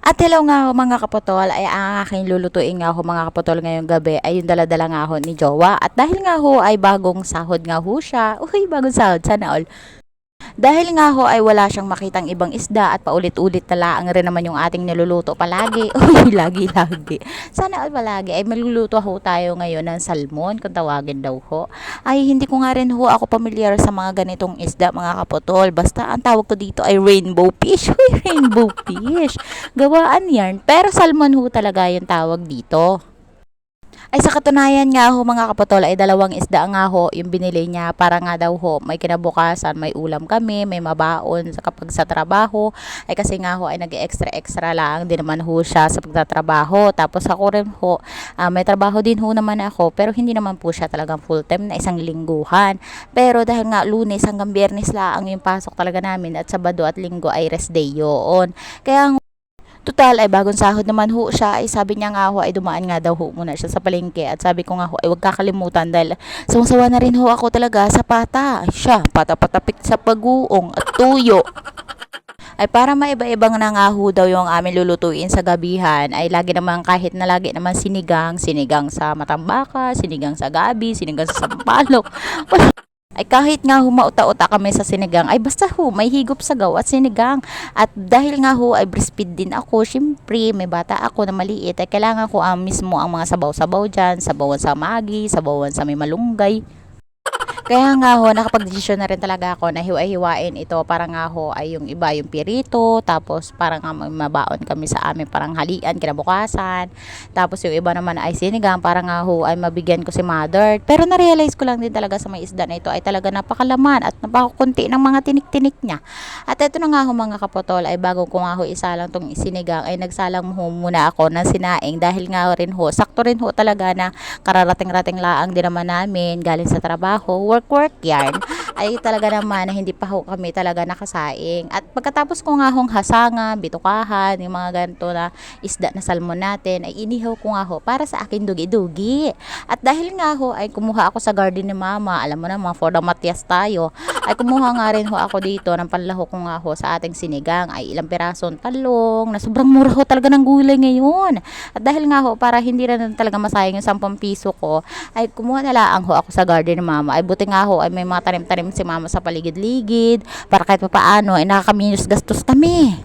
At hello nga ho mga kaputol, ay ang aking lulutuin nga ho mga kaputol ngayong gabi ay yung daladala nga ho ni Jowa. At dahil nga ho ay bagong sahod nga ho siya, uy bagong sahod, sana all. Dahil nga ho ay wala siyang makitang ibang isda at paulit-ulit na laang rin naman yung ating niluluto palagi. Uy, lagi-lagi. Sana all palagi ay maluluto ho tayo ngayon ng salmon, kung tawagin daw ho. Ay hindi ko nga rin ho ako pamilyar sa mga ganitong isda mga kaputol. Basta ang tawag ko dito ay rainbow fish. Uy, rainbow fish. Gawaan yan. Pero salmon ho talaga yung tawag dito. Ay sa katunayan nga ho mga kapatol ay dalawang isda nga ho yung binili niya para nga daw ho may kinabukasan, may ulam kami, may mabaon sa kapag sa trabaho. Ay kasi nga ho ay nag-extra lang din naman ho siya sa pagtatrabaho. Tapos ako rin ho, may trabaho din ho naman ako pero hindi naman po siya talagang full time na isang lingguhan. Pero dahil nga Lunes hanggang Biyernes lang yung pasok talaga namin at Sabado at Linggo ay rest day yun. Kaya total ay bagong sahod naman ho siya ay sabi niya nga ho ay dumaan nga daw ho muna siya sa palengke at sabi ko nga ho ay huwag kakalimutan dahil sawang-sawa na rin ho ako talaga sa pata. Ay siya, pata-patapik sa paguong at tuyo. Ay para maiba-ibang na nga ho daw yung amin lulutuin sa gabihan ay lagi naman kahit na lagi naman sinigang sa matambaka, sinigang sa gabi, sinigang sa sampalok. Ay kahit nga humauta-uta kami sa sinigang, ay basta ho, may higop sagaw at sinigang. At dahil nga ho, ay breastfeed din ako, syempre, may bata ako na maliit, ay kailangan ko mismo ang mga sabaw-sabaw dyan, sabawan sa magi, sabawan sa may malunggay. Kaya nga ho, nakapag-desisyon na rin talaga ako na hiwa-hiwain ito para nga ho ay yung iba yung pirito, tapos parang nga mabaon kami sa amin parang halian kinabukasan. Tapos yung iba naman ay sinigang para nga ho ay mabigyan ko si mother. Pero na-realize ko lang din talaga sa may isda na ito ay talaga napakalaman at napakakunti ng mga tinik-tinik niya. At ito na nga ho mga kapotol ay bago ko nga ho isalang tong sinigang ay nagsalang ho muna ako ng sinaing dahil nga rin ho, sakto rin ho talaga na kararating-rating laang din naman namin galing sa trabaho work yarn ay talaga naman na hindi pa ho kami talaga nakasaing. At pagkatapos ko nga hong hasanga, bitukahan, yung mga ganito na isda na salmon natin, ay inihaw ko nga ho para sa akin dugi-dugi. At dahil nga ho ay kumuha ako sa garden ni mama, alam mo na mga for the Matias tayo, ay kumuha nga rin ho ako dito ng panlaho ko nga ho sa ating sinigang, ay ilang pirasong talong, na sobrang mura ho talaga ng gulay ngayon. At dahil nga ho, para hindi na talaga masayang yung 10 piso ko, ay kumuha na lang ho ako sa garden ni mama. Ay buti nga ho ay may mga tanim-tanim si mama sa paligid-ligid para kahit papaano ay nakakaminos gastos kami.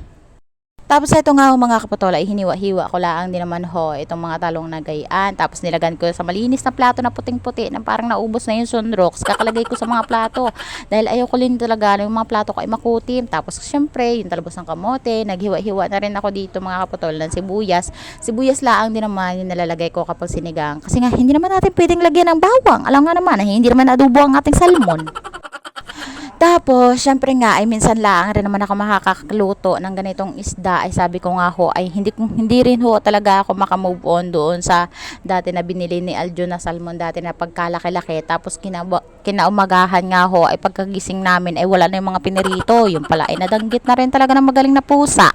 Tapos ito nga ho mga kapotola ay hiniwa-hiwa ko lang din naman ho itong mga talong na gayaan. Tapos nilagan ko sa malinis na plato na puting-puti na parang naubos na yung sunrox. Kakalagay ko sa mga plato dahil ayaw ko din talaga yung mga plato ko ay makutim. Tapos syempre yung talbos ng kamote, naghiwa-hiwa na rin ako dito mga kapotol ng sibuyas. Sibuyas lang din naman yung nalalagay ko kapag sinigang. Kasi nga hindi naman natin pwedeng lagyan ng bawang. Alam nga naman hindi naman adobo ang ating salmon. Tapos, syempre nga, ay minsan lang rin naman ako makakaluto ng ganitong isda. Ay sabi ko nga ho, ay hindi rin ho talaga ako makamove on doon sa dati na binili ni Aljo na salmon dati na pagkalaki-laki. Tapos kinaumagahan nga ho, ay pagkagising namin ay wala na yung mga pinirito. Yung pala ay nadanggit na rin talaga ng magaling na pusa.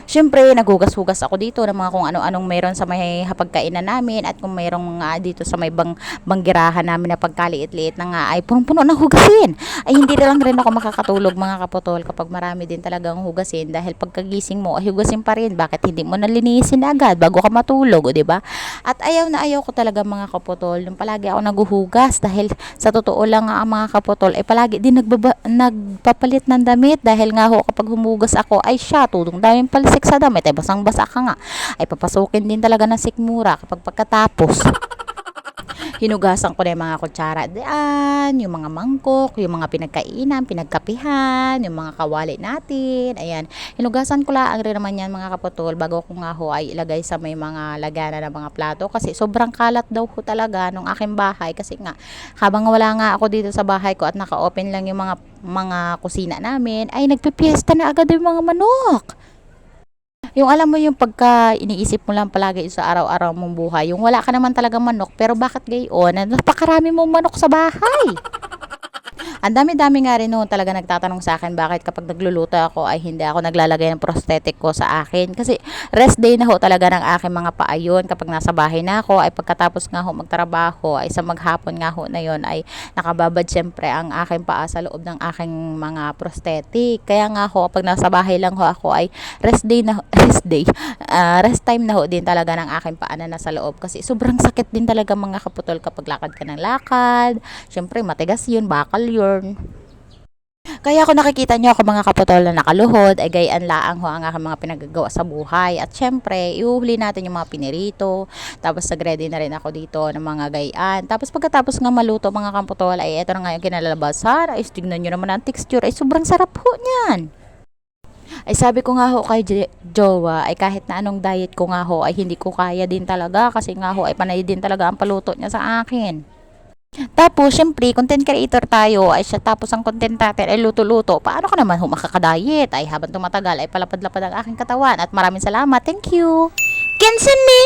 Siyempre, naghugas-hugas ako dito ng mga kung ano-anong meron sa may hapagkainan namin at kung mayroong mga dito sa may banggirahan namin na pagkaliit-liit na nga ay punong-puno ng hugasin. Ay hindi lang rin ako makakatulog mga kapotol kapag marami din talagang hugasin dahil pagkagising mo ay hugasin pa rin. Bakit hindi mo nalinisin agad bago ka matulog, o di ba? At ayaw na ayaw ko talaga mga kapotol yung palagi ako naghuhugas dahil sa totoo lang nga ang mga kapotol ay palagi din nagpapalit ng damit dahil nga ho kapag humugas ako ay siya tudong daming palsik sa damit ay basang-basa ka nga ay papasukin din talaga ng sikmura kapag pagkatapos hinugasan ko na yung mga kutsara diyan, yung mga mangkok, yung mga pinagkainan, pinagkapihan, yung mga kawali natin, ayan, hinugasan ko lang rin naman yan mga kaputol bago ko nga ho ay ilagay sa may mga laganan ng mga plato kasi sobrang kalat daw ho talaga nung aking bahay kasi nga habang wala nga ako dito sa bahay ko at naka-open lang yung mga kusina namin ay nagpipiesta na agad yung mga manok. Yung alam mo yung pagka iniisip mo lang palagi sa araw-araw mong buhay, yung wala ka naman talaga manok, pero bakit gayon? Napakarami mong manok sa bahay. Ang dami-dami nga rin noon talaga nagtatanong sa akin bakit kapag nagluluto ako ay hindi ako naglalagay ng prosthetic ko sa akin. Kasi rest day na ho talaga ng aking mga paayon kapag nasa bahay na ako ay pagkatapos nga ho magtrabaho ay sa maghapon nga ho na yon ay nakababad syempre ang aking paa sa loob ng aking mga prosthetic. Kaya nga ho kapag nasa bahay lang ho ako ay rest day na rest day. Rest time na ho din talaga ng aking paa na nasa loob kasi sobrang sakit din talaga mga kaputol kapag lakad ka ng lakad. Syempre matigas yun, bakal yun. Kaya kung nakikita nyo ako mga kaputol na nakaluhod, ay gayaan laang ho ang aking mga pinagagawa sa buhay. At syempre, iuhuli natin yung mga pinirito. Tapos nag-ready na rin ako dito ng mga gayaan. Tapos pagkatapos nga maluto mga kaputol, ay eto na nga yung kinalabasan. Ay tignan nyo naman ang texture, ay sobrang sarap ho niyan. Ay sabi ko nga ho kay Jowa, ay kahit na anong diet ko nga ho, ay hindi ko kaya din talaga. Kasi nga ho, ay panay din talaga ang paluto niya sa akin. Tapos, syempre, content creator tayo, ay siya, tapos ang content natin ay luto-luto. Paano ka naman makakadiet? Ay habang tumatagal, ay palapad-lapad ang aking katawan. At maraming salamat. Thank you. Kensan ni!